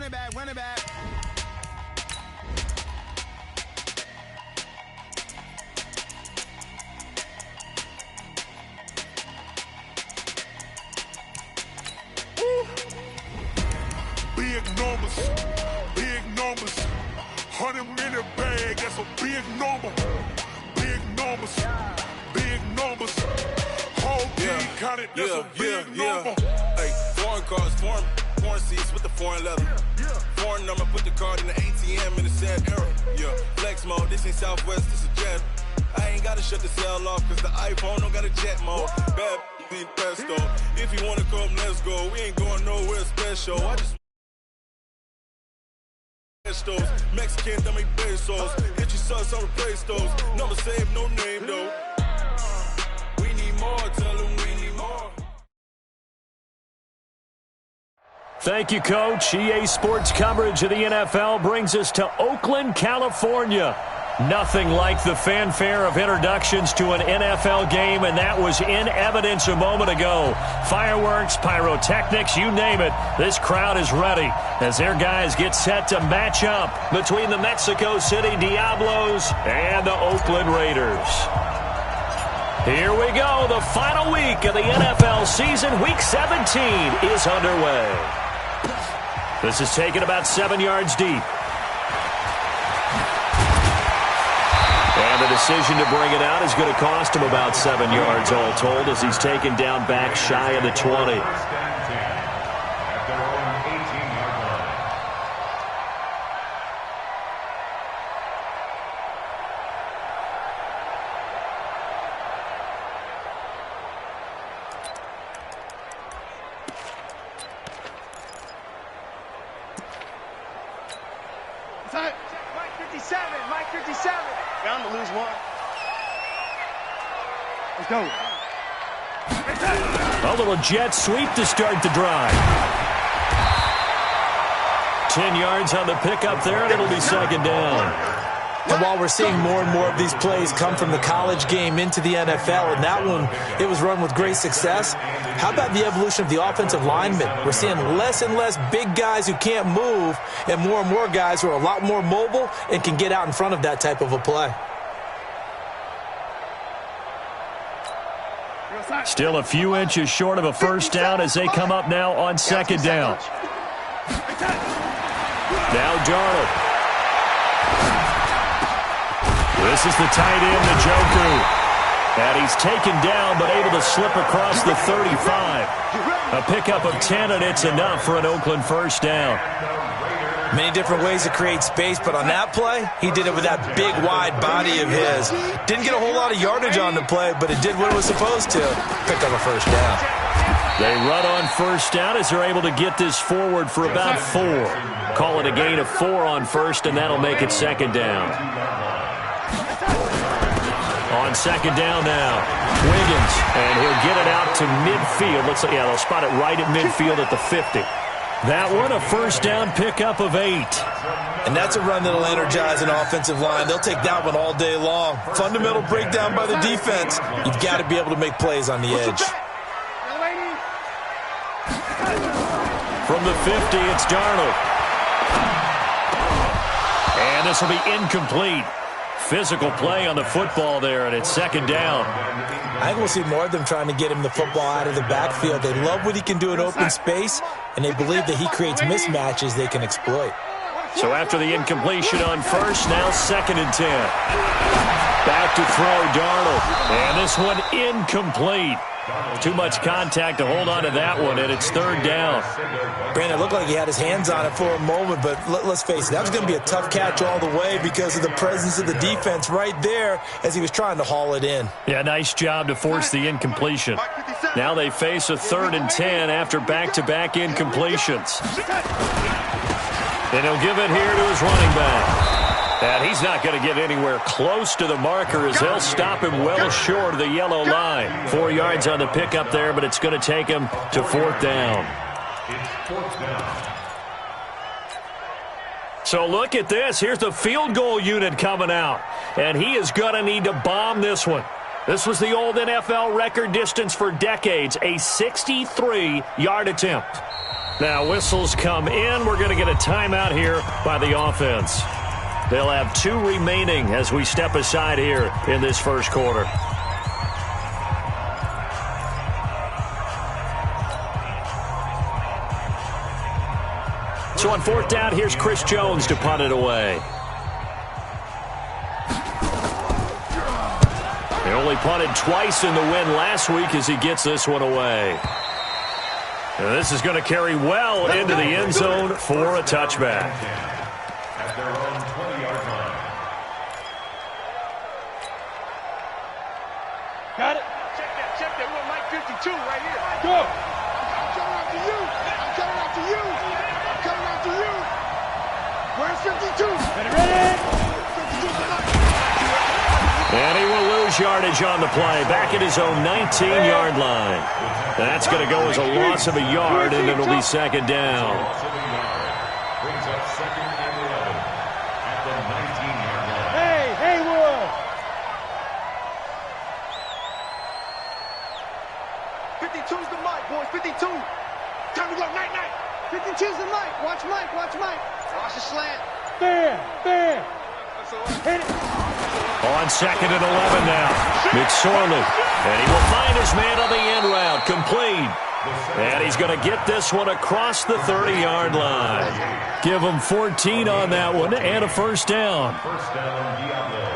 it back, run it back. Big numbers, big numbers. 100-minute bag, that's a big number. Big numbers, big numbers. Whole team counted, that's a big number. Hey, foreign cars, foreign seats with the foreign leather. Foreign number, put the card in the ATM in the sad era. Yeah, flex mode, this ain't Southwest, this is jet. I ain't gotta shut the cell off, cause the iPhone don't got a jet mode. Bad need pesto. If you wanna come, let's go. We ain't going nowhere special. I just Mexican, that make pesos. Hit your sus on replace those. Number save, no name though. We need more, tell them we need more. Thank you, Coach. EA Sports coverage of the NFL brings us to Oakland, California. Nothing like the fanfare of introductions to an NFL game, and that was in evidence a moment ago. Fireworks, pyrotechnics, you name it. This crowd is ready as their guys get set to match up between the Mexico City Diablos and the Oakland Raiders. Here we go. The final week of the NFL season. Week 17 is underway. This is taken about 7 yards deep. And the decision to bring it out is going to cost him about 7 yards all told as he's taken down back shy of the 20. Mike 57, Mike 57. Bound to lose one. Let's go. A little jet sweep to start the drive. 10 yards on the pickup there, and it'll be second down. And while we're seeing more and more of these plays come from the college game into the NFL, and that one, it was run with great success, how about the evolution of the offensive linemen? We're seeing less and less big guys who can't move and more guys who are a lot more mobile and can get out in front of that type of a play. Still a few inches short of a first down as they come up now on second down. Now Darnold. This is the tight end, Njoku. And he's taken down but able to slip across the 35. A pickup of 10, and it's enough for an Oakland first down. Many different ways to create space, but on that play, he did it with that big, wide body of his. Didn't get a whole lot of yardage on the play, but it did what it was supposed to. Picked up a first down. They run on first down as they're able to get this forward for about 4. Call it a gain of 4 on first, and that'll make it second down. On second down now, Wiggins, and he'll get it out to midfield. Looks like, they'll spot it right at midfield at the 50. That one, a first down pickup of 8. And that's a run that'll energize an offensive line. They'll take that one all day long. Fundamental breakdown by the defense. You've got to be able to make plays on the edge. From the 50, it's Darnold. And this will be incomplete. Physical play on the football there, and it's second down. I think we'll see more of them trying to get him the football out of the backfield. They love what he can do in open space, and they believe that he creates mismatches they can exploit. So after the incompletion on first, now second and 10. Back to throw Darnold. And this one incomplete. Too much contact to hold on to that one, and it's third down. Brandon, it looked like he had his hands on it for a moment, but let's face it, that was going to be a tough catch all the way because of the presence of the defense right there as he was trying to haul it in. Yeah, nice job to force the incompletion. Now they face a third and 10 after back-to-back incompletions. And he'll give it here to his running back. And he's not going to get anywhere close to the marker as they'll stop him well short of the yellow line. 4 yards on the pickup there, but it's going to take him to fourth down. So look at this. Here's the field goal unit coming out. And he is going to need to bomb this one. This was the old NFL record distance for decades, a 63-yard attempt. Now whistles come in. We're going to get a timeout here by the offense. They'll have 2 remaining as we step aside here in this first quarter. So on 4th down, here's Chris Jones to punt it away. He only punted twice in the win last week as he gets this one away. And this is going to carry well into the end zone for a touchback. At their own 20-yard line. Got it. Check that. We want Mike 52 right here. Go. I'm coming after you. I'm coming after you. I'm coming after you. Where's 52? Ready? 52's the line. And he will lose yardage on the play, back at his own 19-yard line. That's going to go as a loss of a yard, and it'll be 2nd down. Brings up 2nd and 11 at the 19-yard line. Hey, Haywood. 52's the mic, boys. 52. Time to go. Night. 52's the mic. Watch Mike. Watch the slant. Fair. Hit it. On 2nd and 11 now. McSorley. And he will find his man on the end route. Complete. And he's going to get this one across the 30-yard line. Give him 14 on that one and a first down. First down, Diablos.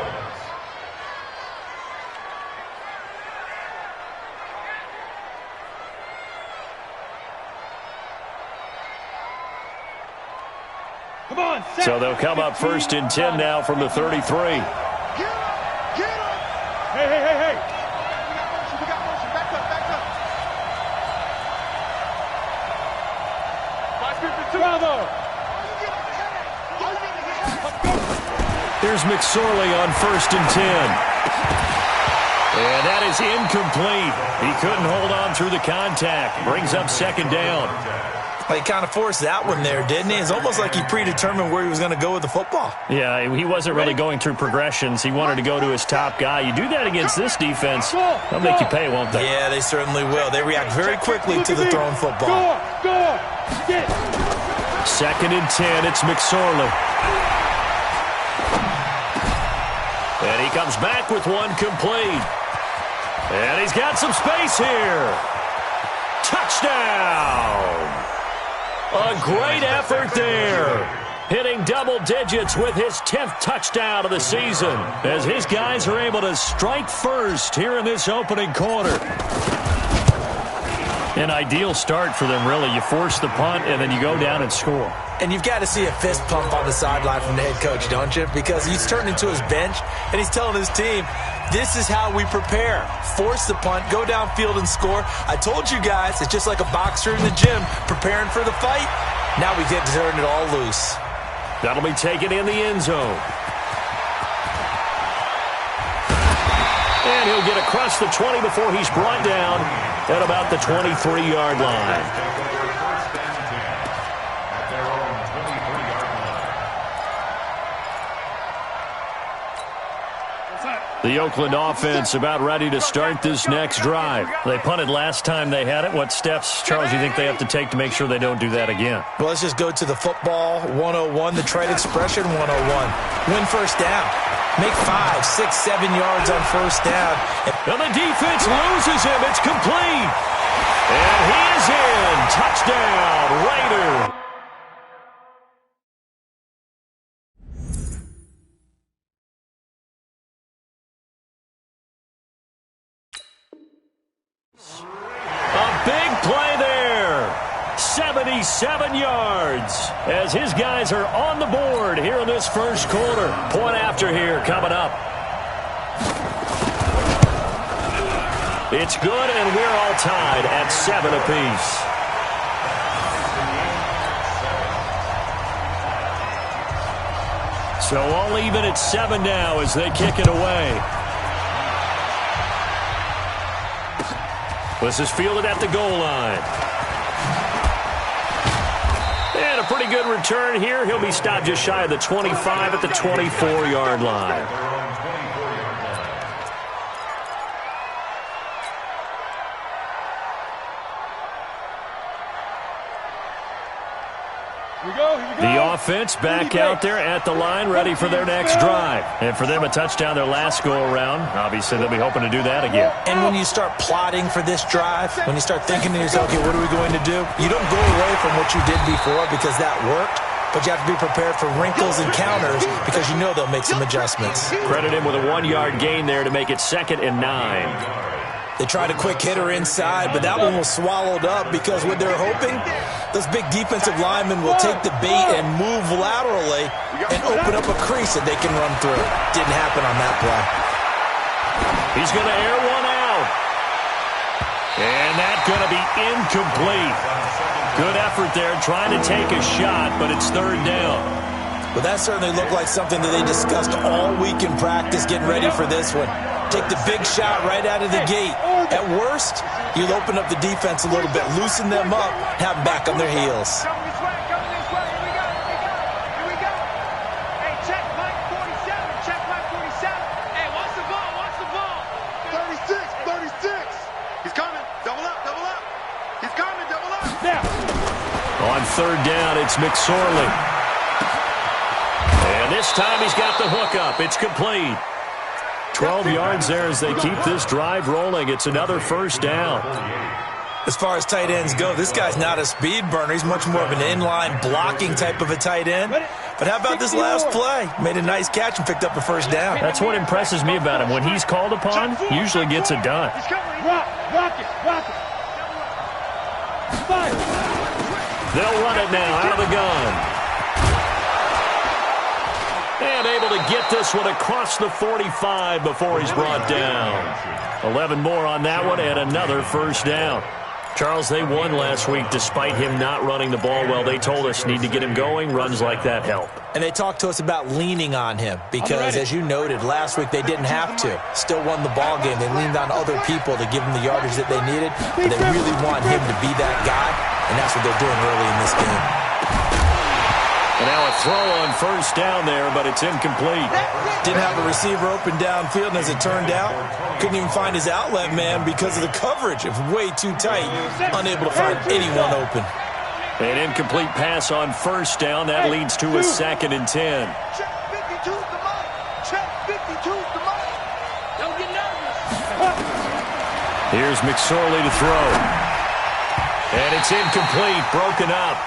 Come on, So they'll come up 1st and 10 now from the 33. Get him! Hey. We got motion. Back up. 552. Bravo. Here's McSorley on 1st and 10. And that is incomplete. He couldn't hold on through the contact. Brings up 2nd down. Well, he kind of forced that one there, didn't he? It's almost like he predetermined where he was going to go with the football. Yeah, he wasn't really going through progressions. He wanted to go to his top guy. You do that against this defense, they'll make you pay, won't they? Yeah, they certainly will. They react very quickly to the thrown football. Go. Get. 2nd and 10, it's McSorley. And he comes back with one complete. And he's got some space here. Touchdown! A great effort there. Hitting double digits with his 10th touchdown of the season as his guys are able to strike first here in this opening quarter. An ideal start for them, really. You force the punt, and then you go down and score. And you've got to see a fist pump on the sideline from the head coach, don't you? Because he's turned into his bench, and he's telling his team, this is how we prepare. Force the punt, go downfield and score. I told you guys, it's just like a boxer in the gym preparing for the fight. Now we get to turn it all loose. That'll be taken in the end zone. And he'll get across the 20 before he's brought down at about the 23-yard line. The Oakland offense about ready to start this next drive. They punted last time they had it. What steps, Charles, you think they have to take to make sure they don't do that again? Well, let's just go to the football 101, the trade expression 101. Win first down. Make 5, 6, 7 yards on first down. And the defense loses him. It's complete. And he is in. Touchdown, Raiders. A big play there. 77 yards as his guys are on the board here in this first quarter. Point after here coming up. It's good, and we're all tied at 7 apiece. So all even at 7 now as they kick it away. This is fielded at the goal line. And a pretty good return here. He'll be stopped just shy of the 25 at the 24-yard line. The offense back out there at the line, ready for their next drive. And for them, a touchdown their last go-around. Obviously, they'll be hoping to do that again. And when you start plotting for this drive, when you start thinking to yourself, okay, what are we going to do? You don't go away from what you did before because that worked. But you have to be prepared for wrinkles and counters because you know they'll make some adjustments. Credit him with a 1-yard gain there to make it 2nd and 9. They tried a quick hitter inside, but that one was swallowed up because what they're hoping, those big defensive linemen will take the bait and move laterally and open up a crease that they can run through. Didn't happen on that play. He's going to air one out. And that's going to be incomplete. Good effort there trying to take a shot, but it's 3rd down. But that certainly looked like something that they discussed all week in practice getting ready for this one. Take the big shot right out of the gate. At worst, you'll open up the defense a little bit, loosen them up, have them back on their heels. Coming this way. Here we go. Hey, check Mike 47. Check Mike 47. Hey, watch the ball. 36. He's coming. Double up. He's coming. Double up. On 3rd down, it's McSorley. And this time he's got the hook up. It's complete. 12 yards there as they keep this drive rolling. It's another 1st down. As far as tight ends go, this guy's not a speed burner. He's much more of an inline blocking type of a tight end. But how about this last play? Made a nice catch and picked up a 1st down. That's what impresses me about him. When he's called upon, he usually gets it done. Rock it. They'll run it now out of the gun. And able to get this one across the 45 before he's brought down. 11 more on that one and another 1st down. Charles, they won last week despite him not running the ball well. They told us need to get him going. Runs like that help. And they talked to us about leaning on him because, as you noted, last week they didn't have to. Still won the ball game. They leaned on other people to give them the yardage that they needed. But they really want him to be that guy, and that's what they're doing early in this game. And now a throw on 1st down there, but it's incomplete. Didn't have a receiver open downfield, and as it turned out, couldn't even find his outlet man because of the coverage. It was way too tight, unable to find anyone open. An incomplete pass on 1st down. That leads to a 2nd and 10. Check 52's the money. Check 52's the money. Don't get nervous. Here's McSorley to throw. And it's incomplete, broken up.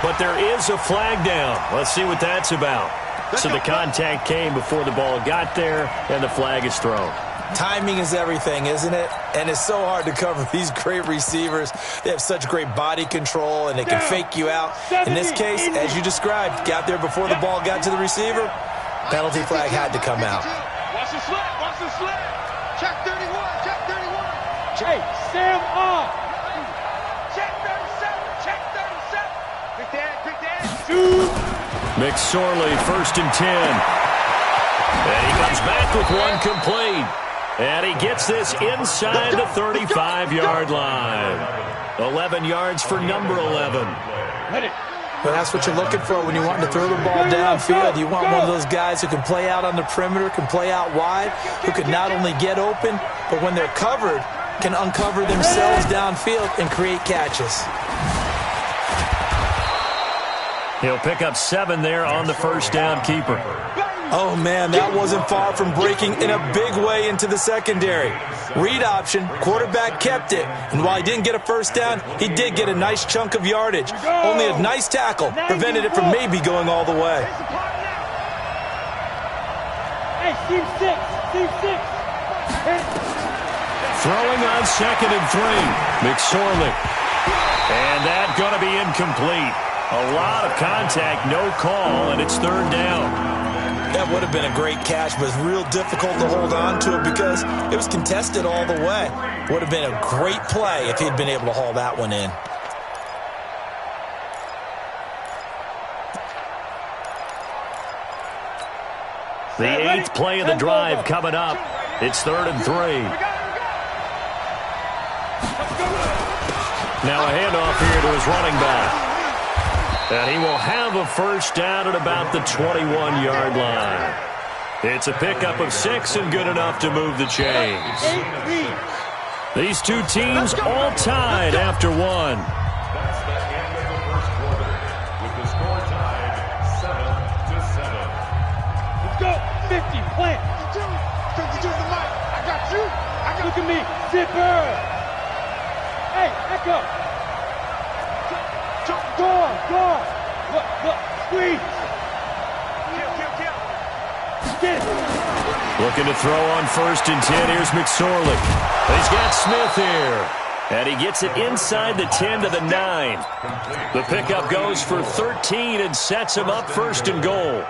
But there is a flag down. Let's see what that's about. So the contact came before the ball got there, and the flag is thrown. Timing is everything, isn't it? And it's so hard to cover these great receivers. They have such great body control, and they can fake you out. In this case, as you described, got there before the ball got to the receiver. Penalty flag had to come out. Watch the slip. Check 31. Hey, Sam on. Check 37. Pick that. McSorley, 1st and 10. And he comes back with one complete. And he gets this inside the 35-yard line. 11 yards for number 11. But that's what you're looking for when you want to throw the ball downfield. You want one of those guys who can play out on the perimeter, can play out wide, who can not only get open, but when they're covered, can uncover themselves downfield and create catches. He'll pick up 7 there on the 1st down keeper. Oh, man, that wasn't far from breaking in a big way into the secondary. Read option, quarterback kept it. And while he didn't get a 1st down, he did get a nice chunk of yardage. Only a nice tackle prevented it from maybe going all the way. Hey, Steve 6. Throwing on 2nd and 3. McSorley. And that's going to be incomplete. A lot of contact, no call, and it's 3rd down. That would have been a great catch, but it's real difficult to hold on to it because it was contested all the way. Would have been a great play if he'd been able to haul that one in. The 8th play of the drive coming up. It's 3rd and 3. Now a handoff here to his running back. And he will have a 1st down at about the 21-yard line. It's a pickup of 6 and good enough to move the chains. These two teams all tied after 1. That's the end of the 1st quarter. With the score Go. Look. Squeeze. Kill. Get it. Looking to throw on 1st and 10. Here's McSorley. He's got Smith here. And he gets it inside the 10 to the 9. The pickup goes for 13 and sets him up 1st and goal.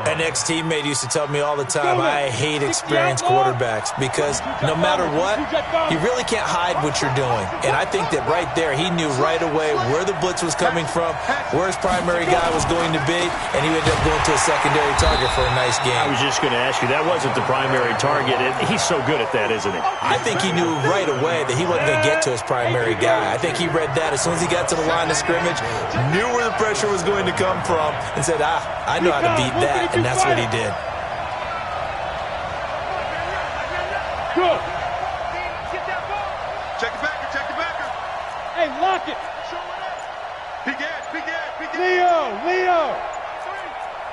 An ex-teammate used to tell me all the time, I hate experienced quarterbacks because no matter what, you really can't hide what you're doing. And I think that right there, he knew right away where the blitz was coming from, where his primary guy was going to be, and he ended up going to a secondary target for a nice game. I was just going to ask you, that wasn't the primary target. He's so good at that, isn't he? I think he knew right away that he wasn't going to get to his primary guy. I think he read that as soon as he got to the line of scrimmage, knew where the pressure was going to come from, and said, I know how to beat that. And that's what he did. Good. Check the backer. Hey, lock it. Big gas. Leo.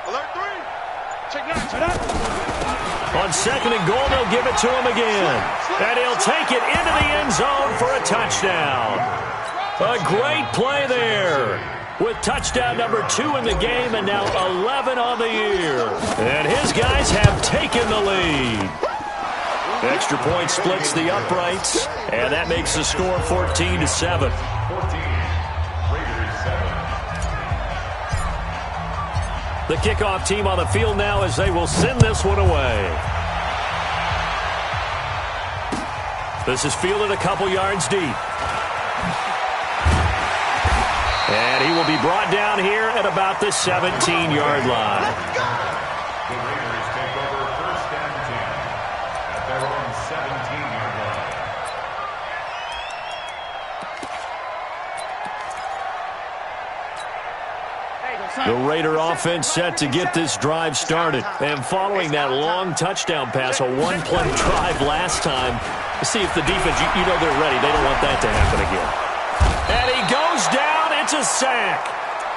Alert 3. Check that. On 2nd and goal, they'll give it to him again. And he'll take it into the end zone for a touchdown. A great play there. With touchdown number 2 in the game and now 11 on the year. And his guys have taken the lead. Extra point splits the uprights, and that makes the score 14-7. 14, Raiders 7. The kickoff team on the field now as they will send this one away. This is fielded a couple yards deep. And he will be brought down here at about the 17-yard line. The Raiders take over 1st and 10 at their own 17-yard line. The Raider offense set to get this drive started. And following that long touchdown pass, a one-play drive last time, see if the defense, you know they're ready. They don't want that to happen again. And he goes down. It's a sack.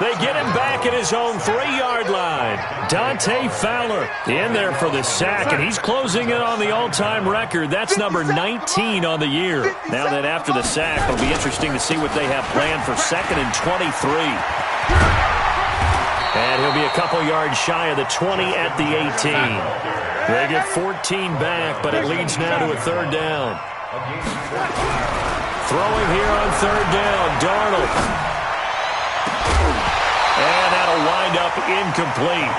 They get him back at his own 3-yard line. Dante Fowler in there for the sack, and he's closing in on the all-time record. That's number 19 on the year. Now that after the sack, it'll be interesting to see what they have planned for 2nd and 23. And he'll be a couple yards shy of the 20 at the 18. They get 14 back, but it leads now to a 3rd down. Throwing here on 3rd down, Darnold. And that'll wind up incomplete.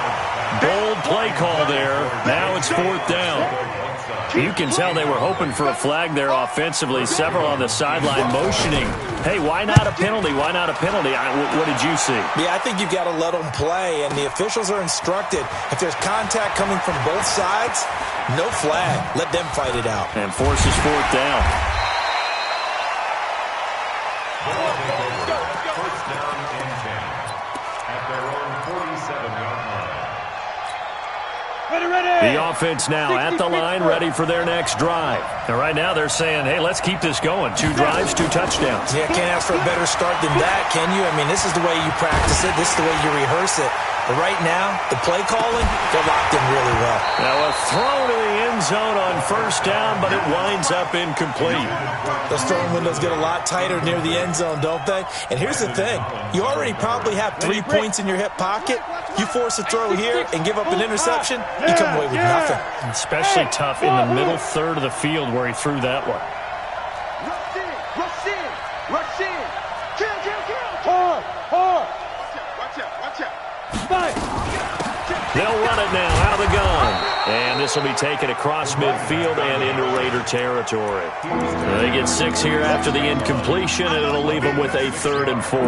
Bold play call there. Now it's 4th down. You can tell they were hoping for a flag there offensively. Several on the sideline motioning. Hey, why not a penalty? Why not a penalty? What did you see? Yeah, I think you've got to let them play, and the officials are instructed. If there's contact coming from both sides, no flag. Let them fight it out. And forces 4th down. First down and 10 at their own 47-yard line. The offense now at the line, ready for their next drive. And right now they're saying, hey, let's keep this going. 2 drives, 2 touchdowns. Yeah, can't ask for a better start than that, can you? I mean, this is the way you practice it. This is the way you rehearse it. But right now, the play calling, they're locked in really well. Now a throw to the end zone on 1st down, but it winds up incomplete. Those throwing windows get a lot tighter near the end zone, don't they? And here's the thing. You already probably have 3 points in your hip pocket. You force a throw here and give up an interception, you come away with nothing. Especially tough in the middle 3rd of the field where he threw that one. Rush in. Kill. Hard. Watch out. They'll run it now out of the gun. And this will be taken across midfield and into Raider territory. They get 6 here after the incompletion, and it'll leave them with a 3rd and 4.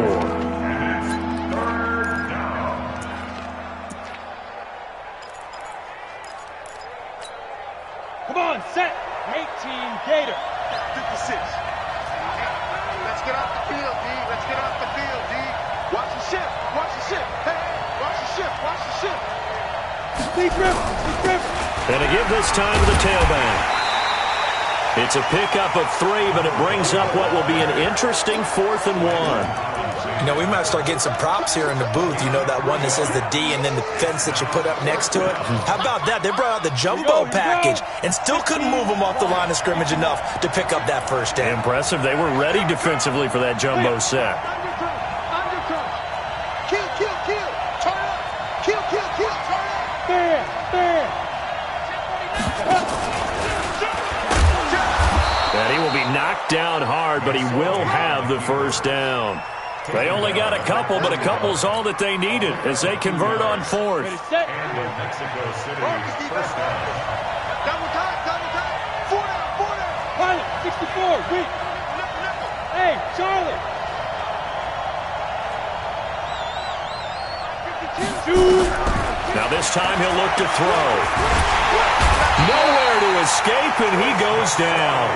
Come on, set. 18 Gator. 56. Let's get off the field, D. Let's get off the field, D. Watch the ship. Hey, watch the ship. Deep river. And to give this time to the tailback. It's a pickup of 3, but it brings up what will be an interesting 4th and 1. You know, we might start getting some props here in the booth. You know, that one that says the D and then the fence that you put up next to it. How about that? They brought out the jumbo package and still couldn't move them off the line of scrimmage enough to pick up that 1st down. Impressive. They were ready defensively for that jumbo set. And he will be knocked down hard, but he will have the first down. They only got a couple, but a couple's all that they needed as they convert on fourth. And the Mexico City first down. Double time. 4 down. Pilot, 64, weak. Hey, Charlie. Now this time he'll look to throw. Nowhere to escape, and he goes down.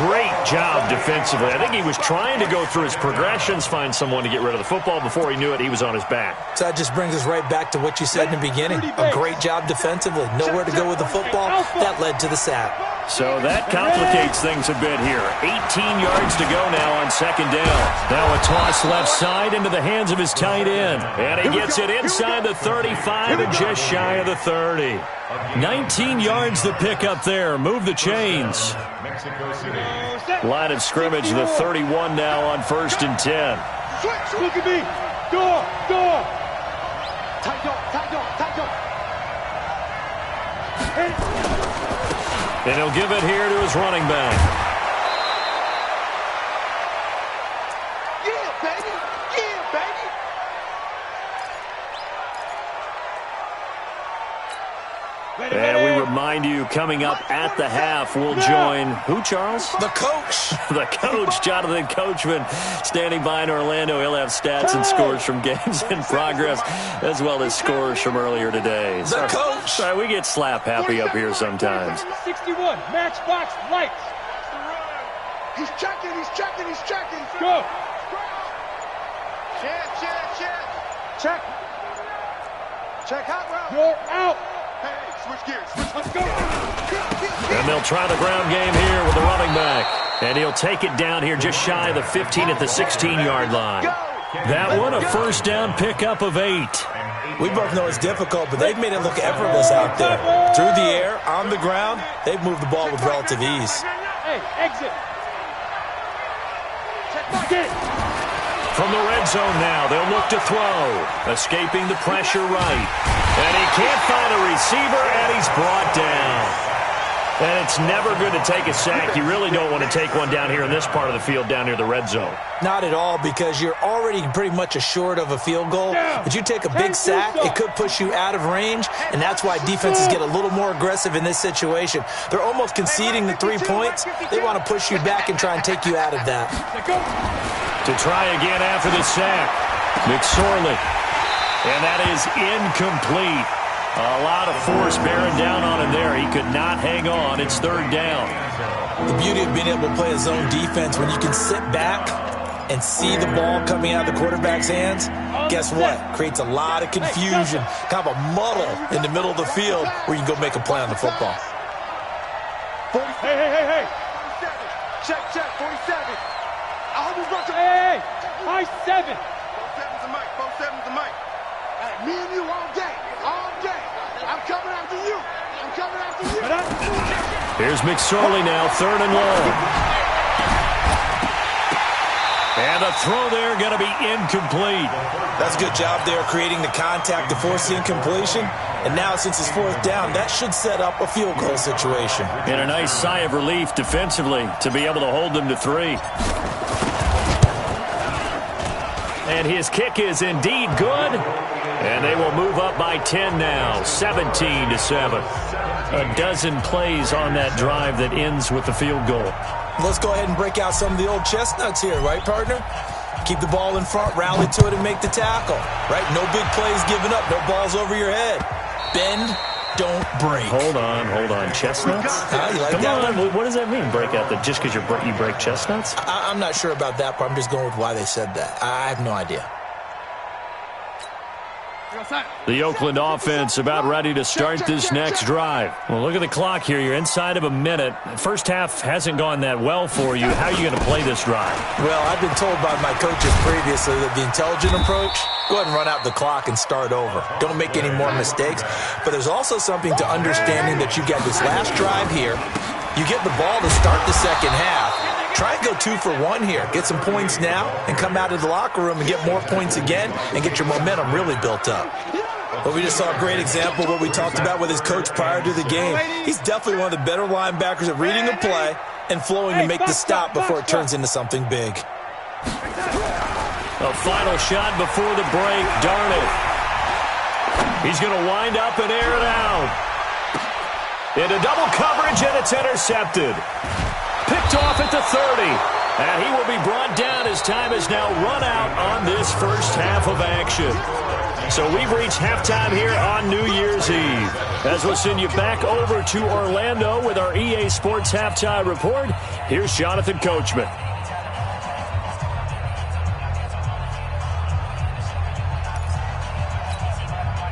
Great job defensively. I think he was trying to go through his progressions, find someone to get rid of the football. Before he knew it, he was on his back. So that just brings us right back to what you said in the beginning. A great job defensively. Nowhere to go with the football. That led to the sack. So that complicates things a bit here. 18 yards to go now on second down. Now a toss left side into the hands of his tight end. And he gets it inside the 35 and just shy of the 30. 19 yards the pick up there. Move the chains. Mexico City. Line of scrimmage, the 31 now on 1st and 10. Look at me. Door. Tight door. And he'll give it here to his running back. Yeah, baby. And we remind you, coming up at the half, we'll join who, Charles? The coach. The coach, Jonathan Coachman, standing by in Orlando. He'll have stats and scores from games in progress, as well as scores from earlier today. The coach. Sorry, we get slap happy up here sometimes. 61, matchbox lights. He's checking. Go. Check out route. You're out. Hey, switch gears. Let's go. And they'll try the ground game here with the running back. And he'll take it down here just shy of the 15 at the 16-yard line. That one, a first down pickup of 8. We both know it's difficult, but they've made it look effortless out there. Through the air, on the ground, they've moved the ball with relative ease. Hey, exit. Get it. From the red zone now, they'll look to throw. Escaping the pressure right. And he can't find a receiver, and he's brought down. And it's never good to take a sack. You really don't want to take one down here in this part of the field, down near the red zone. Not at all, because you're already pretty much assured of a field goal. But you take a big sack, it could push you out of range, and that's why defenses get a little more aggressive in this situation. They're almost conceding the 3 points. They want to push you back and try and take you out of that. To try again after the sack, McSorley. And that is incomplete. A lot of force bearing down on him there. He could not hang on. It's third down. The beauty of being able to play a zone defense, when you can sit back and see the ball coming out of the quarterback's hands, guess what? Creates a lot of confusion, kind of a muddle in the middle of the field where you can go make a play on the football. Hey. Check, 47. I hope he's about to... Hey, high 7. 47's the mic. 47's the mic. Hey, me and you all day. I'm coming after you. Here's McSorley now, third and long. And a throw there going to be incomplete. That's a good job there, creating the contact to force the incompletion. And now, since it's fourth down, that should set up a field goal situation. And a nice sigh of relief defensively to be able to hold them to 3. And his kick is indeed good. And they will move up by 10 now, 17-7. A dozen plays on that drive that ends with the field goal. Let's go ahead and break out some of the old chestnuts here, right, partner? Keep the ball in front, rally to it, and make the tackle, right? No big plays given up, no balls over your head. Bend, don't break. Hold on. Chestnuts? You like Come that on. one? What does that mean, break out? Just because you break chestnuts? I'm not sure about that part. I'm just going with why they said that. I have no idea. The Oakland offense about ready to start this next drive. Well, look at the clock here. You're inside of a minute. First half hasn't gone that well for you. How are you going to play this drive? Well, I've been told by my coaches previously that the intelligent approach, go ahead and run out the clock and start over. Don't make any more mistakes. But there's also something to understanding that you get this last drive here. You get the ball to start the second half. Try and go 2 for 1 here. Get some points now and come out of the locker room and get more points again and get your momentum really built up. But we just saw a great example of what we talked about with his coach prior to the game. He's definitely one of the better linebackers at reading a play and flowing to make the stop before it turns into something big. A final shot before the break. Darn it. He's going to wind up and air it out. Into double coverage, and it's intercepted. Picked off at the 30. And he will be brought down as time has now run out on this first half of action. So we've reached halftime here on New Year's Eve. As we'll send you back over to Orlando with our EA Sports Halftime Report, here's Jonathan Coachman.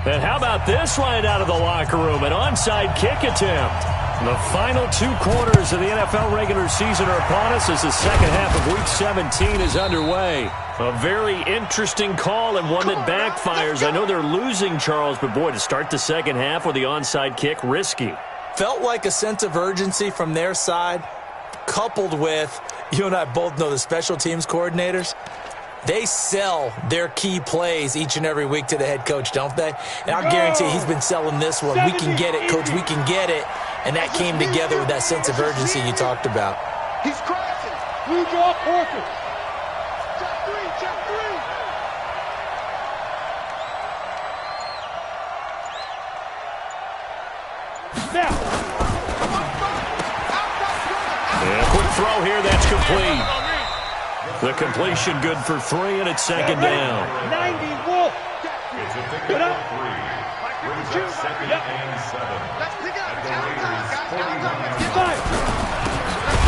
And how about this right out of the locker room? An onside kick attempt. The final 2 quarters of the NFL regular season are upon us as the second half of Week 17 is underway. A very interesting call and one that backfires. I know they're losing, Charles, but boy, to start the second half with the onside kick, risky. Felt like a sense of urgency from their side, coupled with, you and I both know the special teams coordinators. They sell their key plays each and every week to the head coach, don't they? And I'll guarantee he's been selling this one. We can get it, coach, we can get it. And that came together with that sense of urgency you talked about. He's crashing. Blue draw Porter. Check 3, check 3. Now. And a quick throw here, that's complete. The completion good for 3, and it's second down. 90 Wolf. It's a pick up 3. Brings up second and 7. Let's pick up.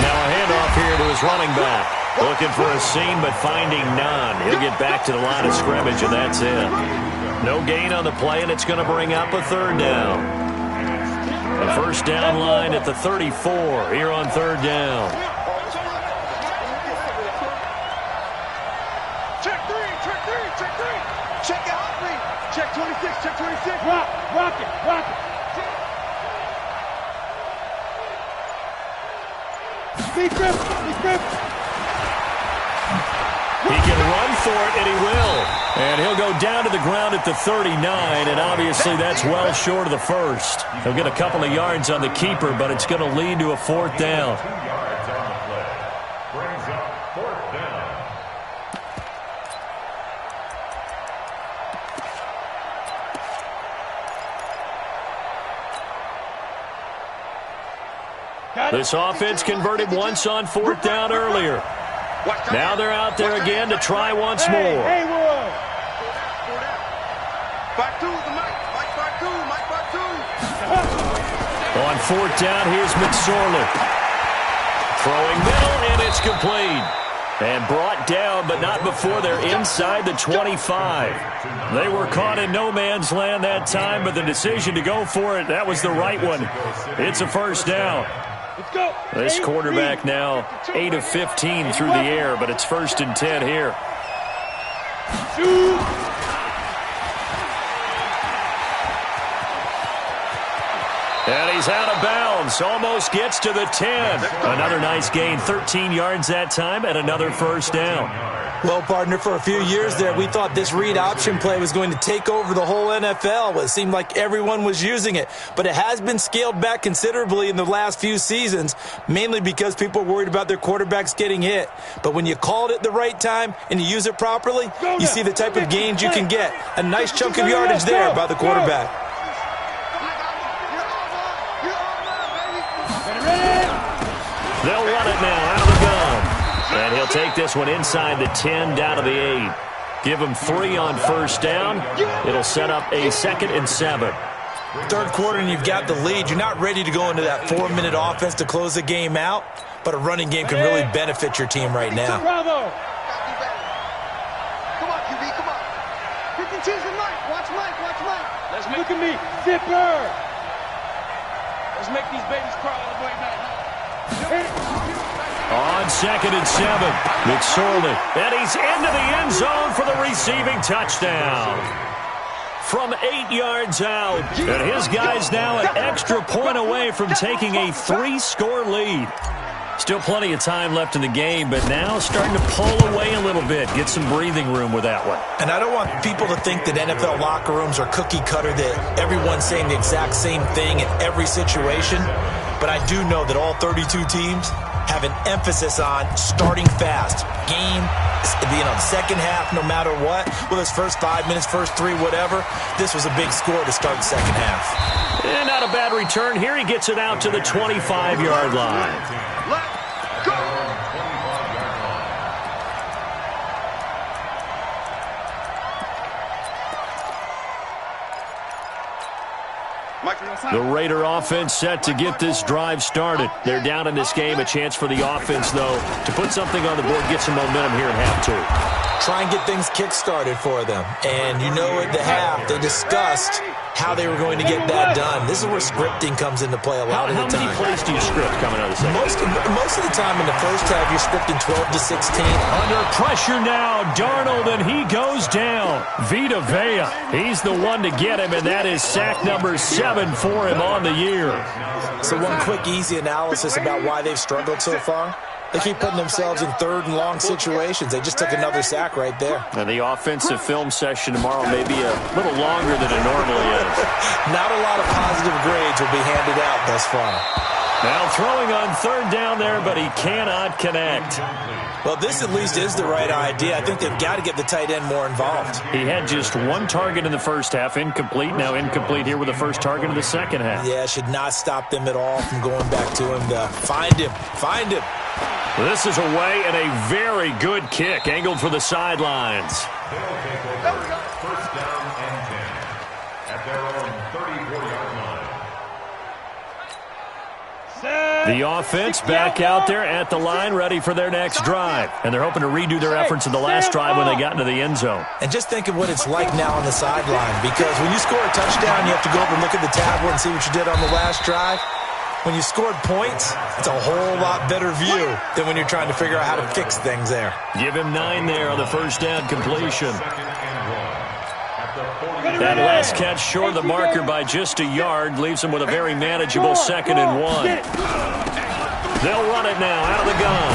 Now a handoff here to his running back. Looking for a seam, but finding none. He'll get back to the line of scrimmage, and that's it. No gain on the play, and it's going to bring up a third down. The first down line at the 34 here on third down. Check 3, check 3, check 3. Check it out, 3. Check 26, check 26. Rock it, rock it. Be grip. He can run for it, and he will. And he'll go down to the ground at the 39, and obviously that's well short of the first. He'll get a couple of yards on the keeper, but it's going to lead to a fourth down. 2 yards on the play. Brings up fourth down. This offense converted once on fourth down earlier. Now they're out there again to try once more. Haywood. Back 2, the Mike back 2, Mike back 2. On fourth down, here's McSorley. Throwing middle, and it's complete. And brought down, but not before they're inside the 25. They were caught in no man's land that time, but the decision to go for it, that was the right one. It's a first down. Let's go. This quarterback now 8 of 15 through the air, but it's 1st and 10 here. Shoot. And he's out of bounds. Almost gets to the 10. Another nice gain. 13 yards that time and another first down. Well, partner, for a few years there, we thought this read option play was going to take over the whole NFL. It seemed like everyone was using it. But it has been scaled back considerably in the last few seasons, mainly because people are worried about their quarterbacks getting hit. But when you call it at the right time and you use it properly, you see the type of gains you can get. A nice chunk of yardage there by the quarterback. They'll run it now out of the gun. And he'll take this one inside the 10, down to the 8. Give him 3 on first down. It'll set up a 2nd and 7. Third quarter and you've got the lead. You're not ready to go into that 4-minute offense to close the game out, but a running game can really benefit your team right now. Bravo. Come on, QB, come on. You can choose the Mike. Watch Mike, watch Mike. Look at me. Zipper. Let's make these babies cry all the way back. On 2nd and 7, McSorley. And he's into the end zone for the receiving touchdown. From 8 yards out. And his guys now an extra point away from taking a 3-score lead. Still plenty of time left in the game, but now starting to pull away a little bit. Get some breathing room with that one. And I don't want people to think that NFL locker rooms are cookie cutter, that everyone's saying the exact same thing in every situation. But I do know that all 32 teams, have an emphasis on starting fast. Game, second half, no matter what, whether it's first 5 minutes, first 3, whatever, this was a big score to start the second half. And not a bad return here. He gets it out to the 25-yard line. Let's go! The Raider offense set to get this drive started. They're down in this game. A chance for the offense, though, to put something on the board, get some momentum here in half 2. Try and get things kick-started for them. And you know at the half, they discussed how they were going to get that done. This is where scripting comes into play a lot of the time. How many plays do you script coming out of the second? Most of the time in the first half, you're scripting 12 to 16. Under pressure now, Darnold, and he goes down. Vita Vea, he's the one to get him, and that is sack number 7 for him on the year. So one quick, easy analysis about why they've struggled so far. They keep putting themselves in third and long situations. They just took another sack right there. And the offensive film session tomorrow may be a little longer than it normally is. Not a lot of positive grades will be handed out thus far. Now throwing on third down there, but he cannot connect. Well, this at least is the right idea. I think they've got to get the tight end more involved. He had just one target in the first half, incomplete. Now incomplete here with the first target of the second half. Yeah, should not stop them at all from going back to him to find him. Find him. This is away and a very good kick, angled for the sidelines. They'll take over first down and 10 at their own 34-yard line. The offense back out there at the line, ready for their next drive. And they're hoping to redo their efforts in the last drive when they got into the end zone. And just think of what it's like now on the sideline, because when you score a touchdown, you have to go up and look at the tablet and see what you did on the last drive. When you scored points, it's a whole lot better view than when you're trying to figure out how to fix things there. Give him 9 there on the first down completion. That last catch short of the marker by just a yard leaves him with a very manageable 2nd and 1. They'll run it now out of the gun.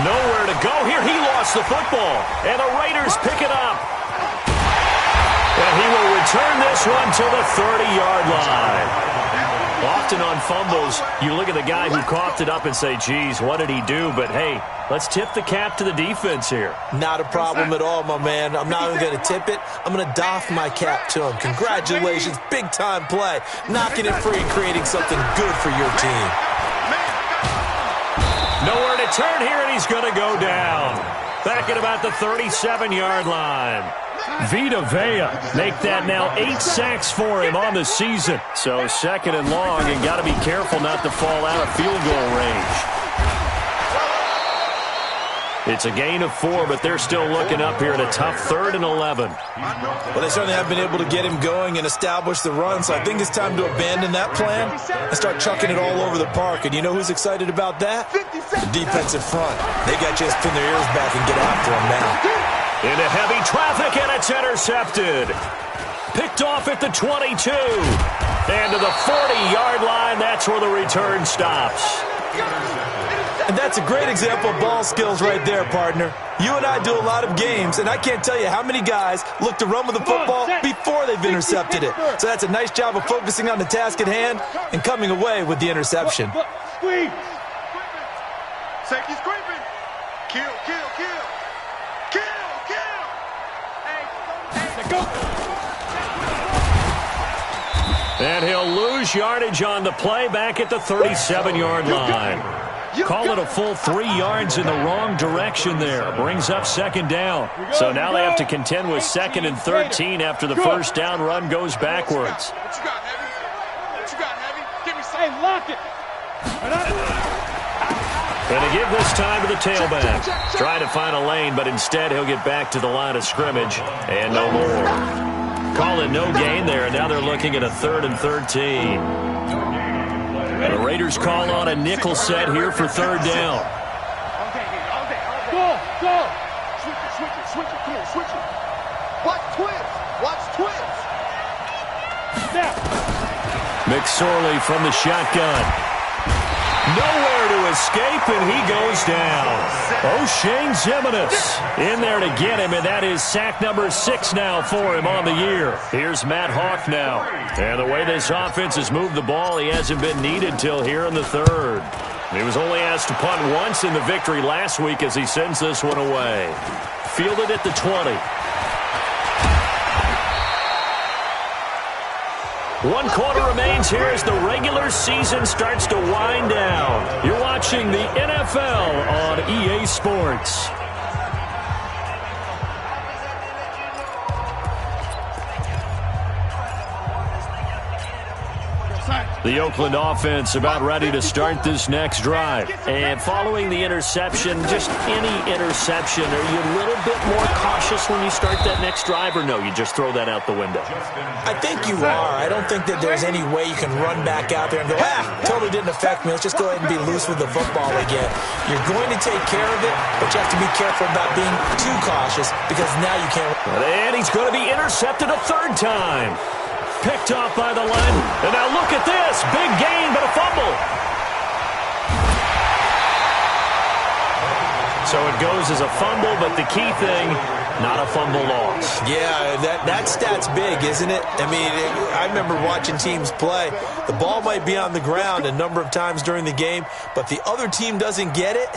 Nowhere to go here. He lost the football, and the Raiders pick it up. And he will return this one to the 30-yard line. Often on fumbles, you look at the guy who coughed it up and say, geez, what did he do? But, hey, let's tip the cap to the defense here. Not a problem at all, my man. I'm not even going to tip it. I'm going to doff my cap to him. Congratulations, big-time play. Knocking it free and creating something good for your team. Nowhere to turn here, and he's going to go down. Back at about the 37-yard line. Vita Vea make that now 8 sacks for him on the season. So 2nd and long, and got to be careful not to fall out of field goal range. It's a gain of 4, but they're still looking up here at a tough 3rd and 11. Well, they certainly have been able to get him going and establish the run, so I think it's time to abandon that plan and start chucking it all over the park. And you know who's excited about that? The defensive front. They got to just pin their ears back and get after him now. Into heavy traffic, and it's intercepted. Picked off at the 22. And to the 40-yard line, that's where the return stops. And that's a great example of ball skills right there, partner. You and I do a lot of games, and I can't tell you how many guys look to run with the football before they've intercepted it. So that's a nice job of focusing on the task at hand and coming away with the interception. Squeeze. Safety's creeping. Kill, kill, kill. Kill, kill. Hey, go. And he'll lose yardage on the play back at the 37-yard line. Call it a full 3 yards in the wrong direction there. Brings up 2nd down. So now they have to contend with 2nd and 13 after the first down run goes backwards. What you got, Heavy? What you got, Heavy? Give me some. Hey, lock it. And to give this time to the tailback. Trying to find a lane, but instead he'll get back to the line of scrimmage. And no more. Call it no gain there, and now they're looking at a 3rd and 13. The Raiders call on a nickel set here for 3rd down. Go, go. Switch it. Come on, switch it. Watch twins. Now. McSorley from the shotgun. Nowhere to escape, and he goes down. O'Shane Zimenez in there to get him, and that is sack number 6 now for him on the year. Here's Matt Hawk now. And the way this offense has moved the ball, he hasn't been needed till here in the 3rd. He was only asked to punt once in the victory last week as he sends this one away. Fielded at the 20. 1 quarter remains here as the regular season starts to wind down. You're watching the NFL on EA Sports. The Oakland offense about ready to start this next drive. And following the interception, just any interception, are you a little bit more cautious when you start that next drive, or no, you just throw that out the window? I think you are. I don't think that there's any way you can run back out there and go, totally didn't affect me. Let's just go ahead and be loose with the football again. You're going to take care of it, but you have to be careful about being too cautious because now you can't. And he's going to be intercepted a 3rd time. Picked off by the line. And now look at this. Big gain, but a fumble. So it goes as a fumble, but the key thing, not a fumble loss. Yeah, that stat's big, isn't it? I mean, I remember watching teams play. The ball might be on the ground a number of times during the game, but the other team doesn't get it.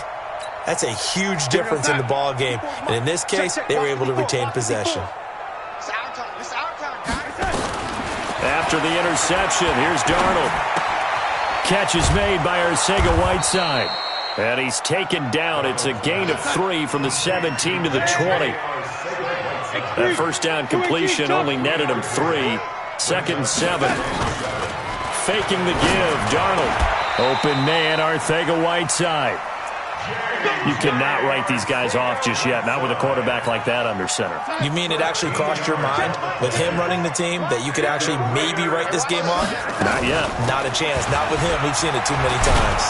That's a huge difference in the ball game. And in this case, they were able to retain possession. After the interception, here's Darnold. Catch is made by Arcega-Whiteside. And he's taken down. It's a gain of 3 from the 17 to the 20. That first down completion only netted him 3. 2nd and 7. Faking the give, Darnold. Open man, Arcega-Whiteside. You cannot write these guys off just yet, not with a quarterback like that under center. You mean it actually crossed your mind with him running the team that you could actually maybe write this game off? Not yet. Not a chance. Not with him. We've seen it too many times.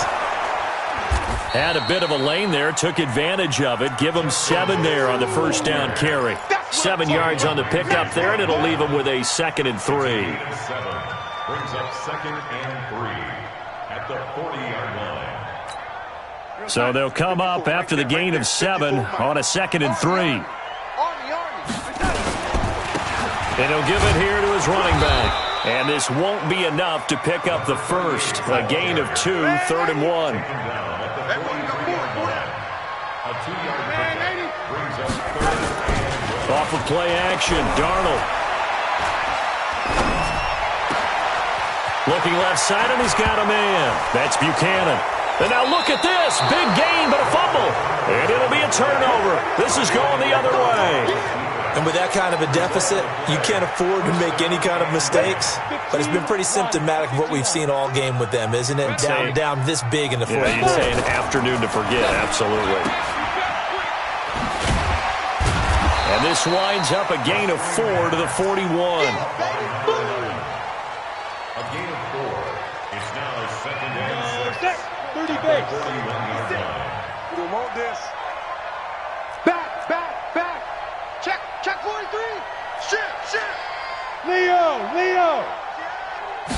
Had a bit of a lane there, took advantage of it. Give him 7 there on the first down carry. 7 yards on the pickup there, and it'll leave him with a 2nd and 3. 7 brings up 2nd and 3 at the 40-yard line. So they'll come up after the gain of 7 on a 2nd and 3. And he'll give it here to his running back. And this won't be enough to pick up the first. A gain of 2, 3rd and 1. Off of play action, Darnold. Looking left side, and he's got a man. That's Buchanan. And now look at this. Big gain, but a fumble. And it'll be a turnover. This is going the other way. And with that kind of a deficit, you can't afford to make any kind of mistakes. But it's been pretty symptomatic of what we've seen all game with them, isn't it? Down this big in the fourth. Yeah, you'd say an afternoon to forget. Absolutely. And this winds up a gain of 4 to the 41. A gain of 4. It's now 2nd and 6. 30 base. 41-yard line. We don't want this. Back, back, back. Check 43. Shit. Leo.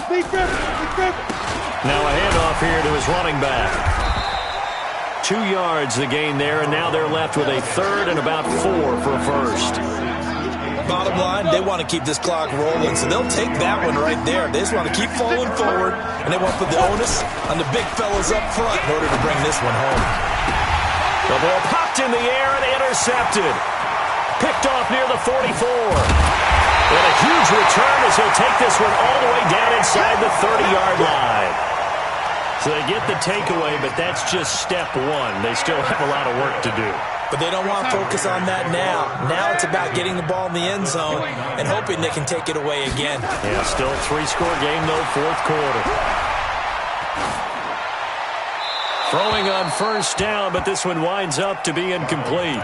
Lee Griffin. Now a handoff here to his running back. 2 yards the gain there, and now they're left with a 3rd and about 4 for a first. Bottom line, they want to keep this clock rolling, so they'll take that one right there. They just want to keep falling forward, and they want to put the onus on the big fellas up front in order to bring this one home. The ball popped in the air and intercepted. Picked off near the 44. And a huge return as he'll take this one all the way down inside the 30-yard line. So they get the takeaway, but that's just step 1. They still have a lot of work to do. But they don't want to focus on that now. Now it's about getting the ball in the end zone and hoping they can take it away again. Yeah, still a 3-score game, though, 4th quarter. Throwing on first down, but this one winds up to be incomplete.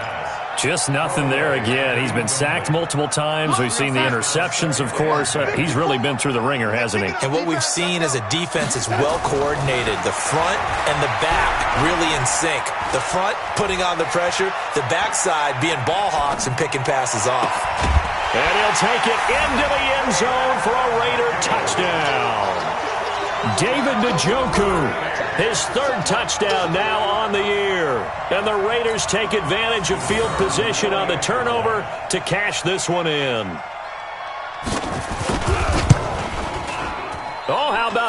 Just nothing there again. He's been sacked multiple times. We've seen the interceptions, of course. He's really been through the ringer, hasn't he? And what we've seen is a defense that's well coordinated. The front and the back really in sync. The front putting on the pressure, the backside being ball hawks and picking passes off. And he'll take it into the end zone for a Raider touchdown. David Njoku. His 3rd touchdown now on the year. And the Raiders take advantage of field position on the turnover to cash this one in. Oh, how about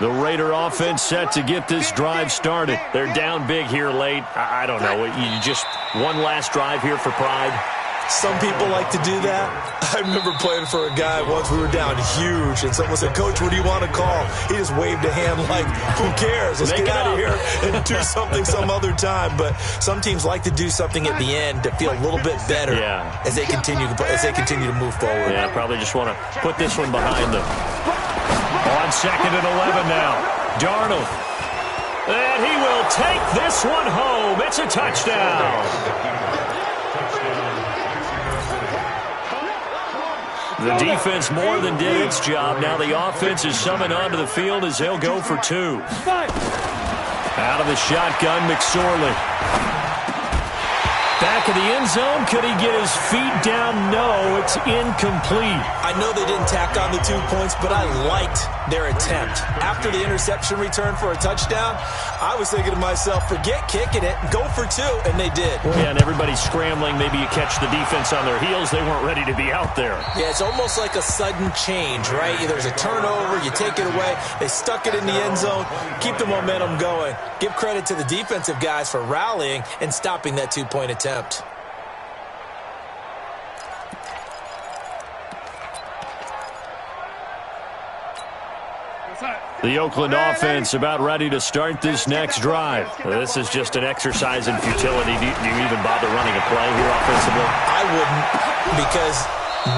The Raider offense set to get this drive started. They're down big here late. I don't know. You just one last drive here for pride. Some people like to do that. I remember playing for a guy once. We were down huge, and someone said, "Coach, what do you want to call?" He just waved a hand like, "Who cares? Let's get out of here and do something some other time." But some teams like to do something at the end to feel a little bit better as they continue to move forward. Yeah, probably just want to put this one behind them. On 2nd and 11 now, Darnold. And he will take this one home. It's a touchdown. The defense more than did its job. Now the offense is summoned onto the field as they'll go for 2. Out of the shotgun, McSorley. Back of the end zone. Could he get his feet down? No, it's incomplete. I know they didn't tack on the 2 points, but I liked their attempt. After the interception return for a touchdown, I was thinking to myself, forget kicking it, go for 2, and they did. Yeah, and everybody's scrambling. Maybe you catch the defense on their heels. They weren't ready to be out there. Yeah, it's almost like a sudden change, right? There's a turnover, you take it away, they stuck it in the end zone, keep the momentum going. Give credit to the defensive guys for rallying and stopping that 2-point attempt. The Oakland offense about ready to start this next drive. This is just an exercise in futility. Do you even bother running a play here offensively? I wouldn't, because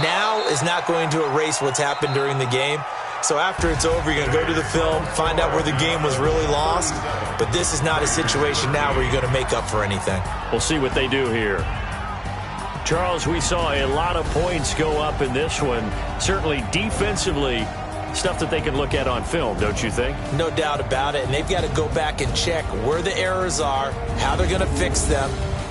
now is not going to erase what's happened during the game. So after it's over, you're going to go to the film, find out where the game was really lost. But this is not a situation now where you're going to make up for anything. We'll see what they do here. Charles, we saw a lot of points go up in this one. Certainly defensively, stuff that they can look at on film, don't you think? No doubt about it. And they've got to go back and check where the errors are, how they're going to fix them,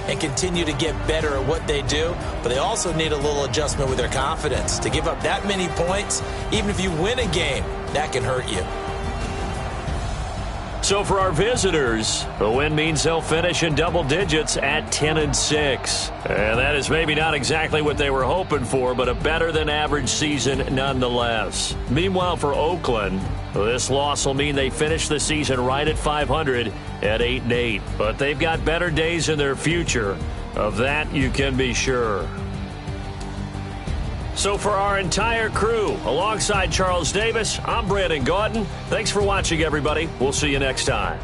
and continue to get better at what they do. But they also need a little adjustment with their confidence. To give up that many points, even if you win a game, that can hurt you. So for our visitors, the win means they'll finish in double digits at 10-6. And that is maybe not exactly what they were hoping for, but a better than average season nonetheless. Meanwhile, for Oakland, this loss will mean they finish the season right at 500 at 8-8. But they've got better days in their future. Of that, you can be sure. So for our entire crew, alongside Charles Davis, I'm Brandon Gaudin. Thanks for watching, everybody. We'll see you next time.